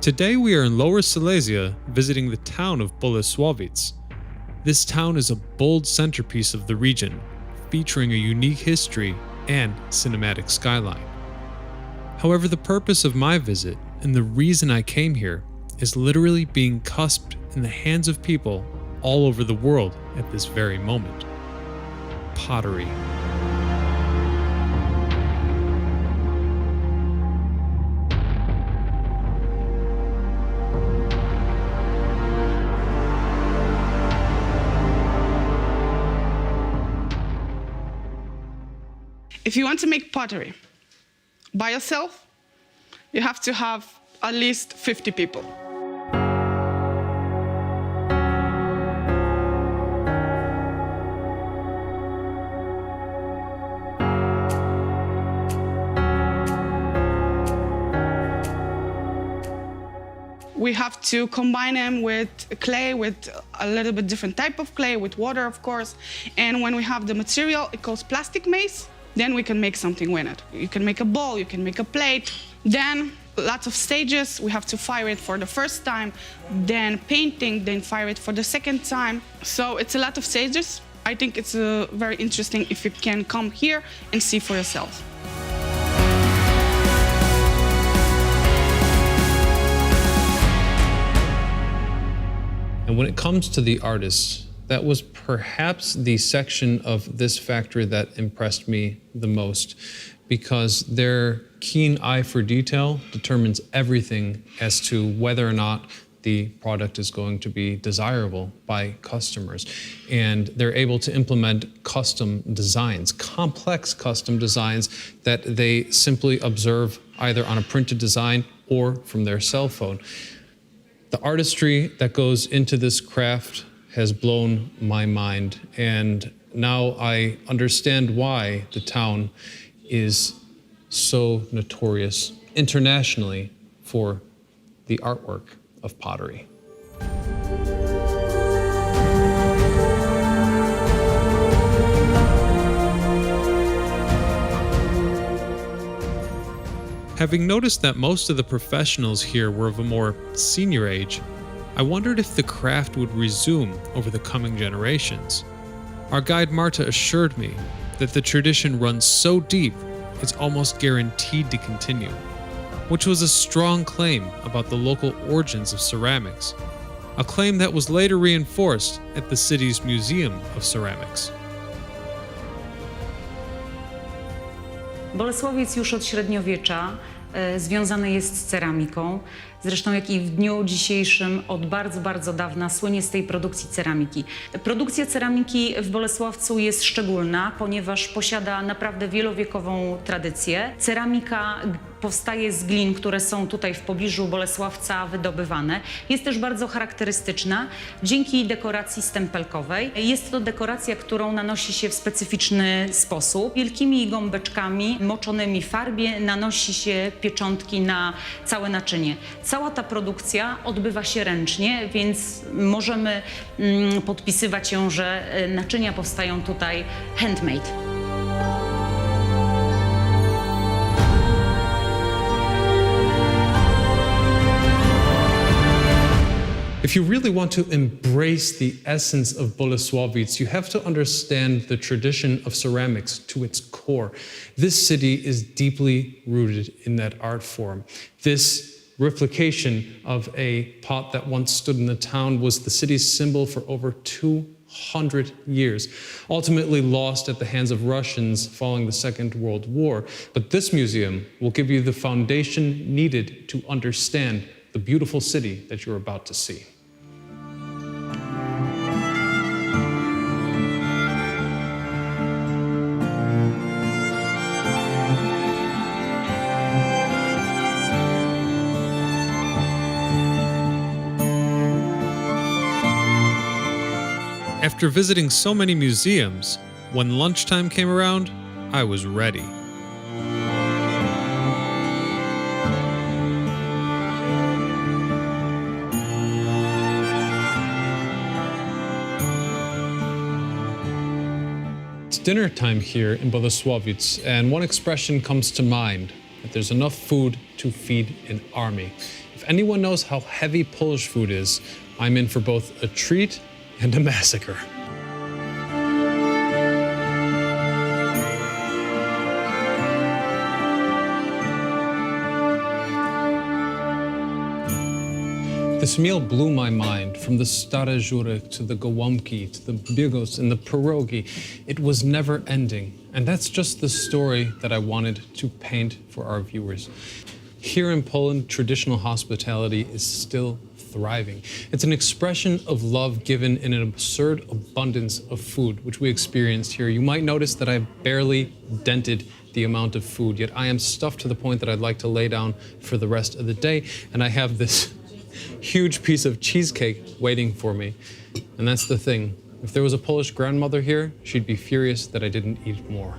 Today we are in Lower Silesia visiting the town of Bolesławiec. This town is a bold centerpiece of the region, featuring a unique history and cinematic skyline. However, the purpose of my visit and the reason I came here is literally being cusped in the hands of people all over the world at this very moment. Pottery. If you want to make pottery by yourself, you have to have at least 50 people. We have to combine them with clay, with a little bit different type of clay, with water, of course. And when we have the material, it calls plastic mace. Then we can make something with it. You can make a bowl, you can make a plate. Then lots of stages. We have to fire it for the first time, then painting, then fire it for the second time. So it's a lot of stages. I think it's very interesting if you can come here and see for yourself. And when it comes to the artists, that was perhaps the section of this factory that impressed me the most, because their keen eye for detail determines everything as to whether or not the product is going to be desirable by customers. And they're able to implement custom designs, complex custom designs that they simply observe either on a printed design or from their cell phone. The artistry that goes into this craft has blown my mind, and now I understand why the town is so notorious internationally for the artwork of pottery. Having noticed that most of the professionals here were of a more senior age, I wondered if the craft would resume over the coming generations. Our guide Marta assured me that the tradition runs so deep it's almost guaranteed to continue, which was a strong claim about the local origins of ceramics, a claim that was later reinforced at the city's Museum of Ceramics. Bolesławiec już od średniowiecza związany jest z ceramiką. Zresztą jak i w dniu dzisiejszym od bardzo, bardzo dawna słynie z tej produkcji ceramiki. Produkcja ceramiki w Bolesławcu jest szczególna, ponieważ posiada naprawdę wielowiekową tradycję. Ceramika powstaje z glin, które są tutaj w pobliżu Bolesławca wydobywane. Jest też bardzo charakterystyczna dzięki dekoracji stempelkowej. Jest to dekoracja, którą nanosi się w specyficzny sposób. Wielkimi gąbeczkami moczonymi w farbie nanosi się pieczątki na całe naczynie. Cała ta produkcja odbywa się ręcznie, więc możemy podpisywać ją, że naczynia powstają tutaj handmade. If you really want to embrace the essence of Bolesławiec, you have to understand the tradition of ceramics to its core. This city is deeply rooted in that art form. This replication of a pot that once stood in the town was the city's symbol for over 200 years, ultimately lost at the hands of Russians following the Second World War. But this museum will give you the foundation needed to understand the beautiful city that you're about to see. After visiting so many museums, when lunchtime came around, I was ready. It's dinner time here in Bolesławiec, and one expression comes to mind, that there's enough food to feed an army. If anyone knows how heavy Polish food is, I'm in for both a treat and a massacre. This meal blew my mind, from the stare żurek to the gołąbki to the biegos and the pierogi. It was never ending. And that's just the story that I wanted to paint for our viewers. Here in Poland, traditional hospitality is still thriving. It's an expression of love given in an absurd abundance of food, which we experienced here. You might notice that I barely dented the amount of food, yet I am stuffed to the point that I'd like to lay down for the rest of the day. And I have this huge piece of cheesecake waiting for me. And that's the thing. If there was a Polish grandmother here, she'd be furious that I didn't eat more.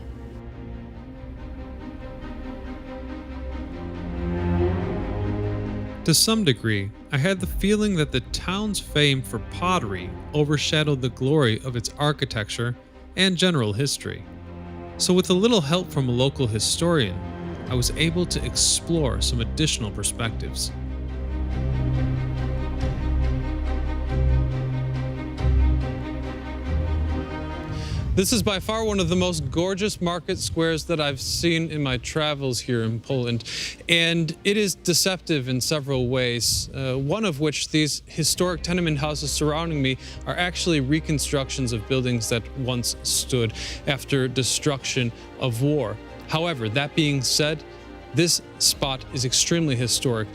To some degree, I had the feeling that the town's fame for pottery overshadowed the glory of its architecture and general history. So with a little help from a local historian, I was able to explore some additional perspectives. This is by far one of the most gorgeous market squares that I've seen in my travels here in Poland, and it is deceptive in several ways, one of which these historic tenement houses surrounding me are actually reconstructions of buildings that once stood after destruction of war. However, that being said, this spot is extremely historic.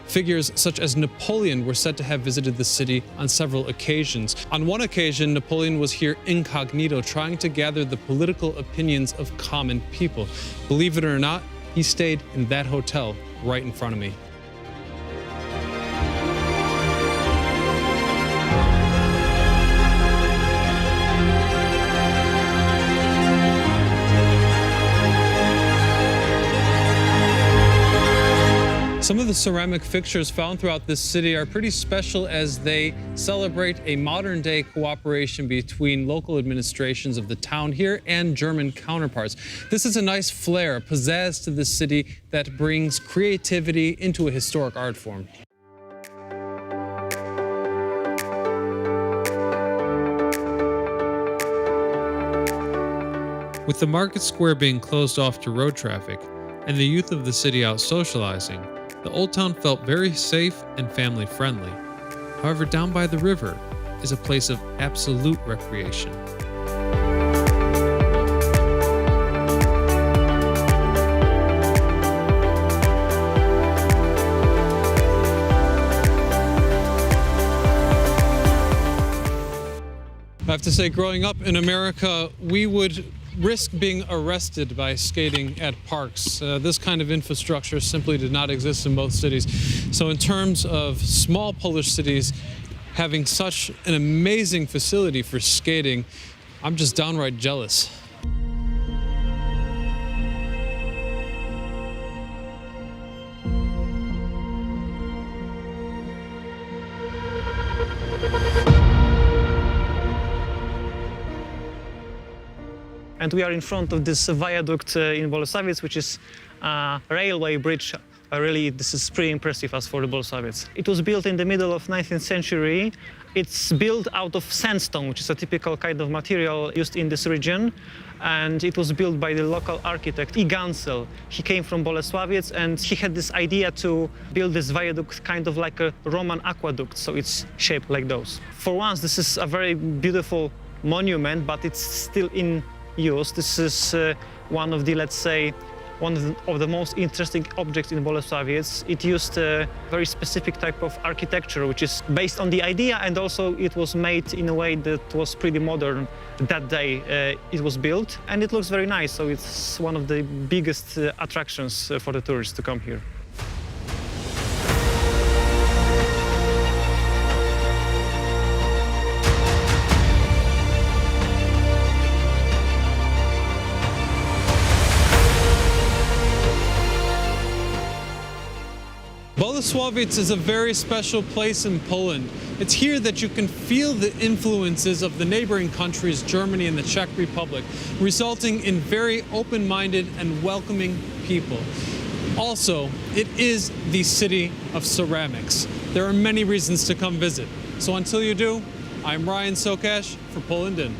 Figures such as Napoleon were said to have visited the city on several occasions. On one occasion, Napoleon was here incognito, trying to gather the political opinions of common people. Believe it or not, he stayed in that hotel right in front of me. Some of the ceramic fixtures found throughout this city are pretty special, as they celebrate a modern-day cooperation between local administrations of the town here and German counterparts. This is a nice flair, a pizzazz to the city that brings creativity into a historic art form. With the market square being closed off to road traffic and the youth of the city out socializing, the Old Town felt very safe and family-friendly. However, down by the river is a place of absolute recreation. I have to say, growing up in America, we would risk being arrested by skating at parks. This kind of infrastructure simply did not exist in most cities. So in terms of small Polish cities having such an amazing facility for skating, I'm just downright jealous. And we are in front of this viaduct in BOLESławiec, which is a railway bridge. Really, this is pretty impressive as for the BOLESławiec. It was built in the middle of 19th century. It's built out of sandstone, which is a typical kind of material used in this region. And it was built by the local architect, I. Gansel. He came from BOLESławiec, and he had this idea to build this viaduct kind of like a Roman aqueduct, so it's shaped like those. For once, this is a very beautiful monument, but it's still in use. This is one of the, let's say, one of the most interesting objects in Bolesławiec. It used a very specific type of architecture, which is based on the idea, and also it was made in a way that was pretty modern. That day it was built, and it looks very nice, so it's one of the biggest attractions for the tourists to come here. Bolesławiec is a very special place in Poland. It's here that you can feel the influences of the neighboring countries, Germany and the Czech Republic, resulting in very open-minded and welcoming people. Also, it is the city of ceramics. There are many reasons to come visit. So until you do, I'm Ryan Sokash for Poland In.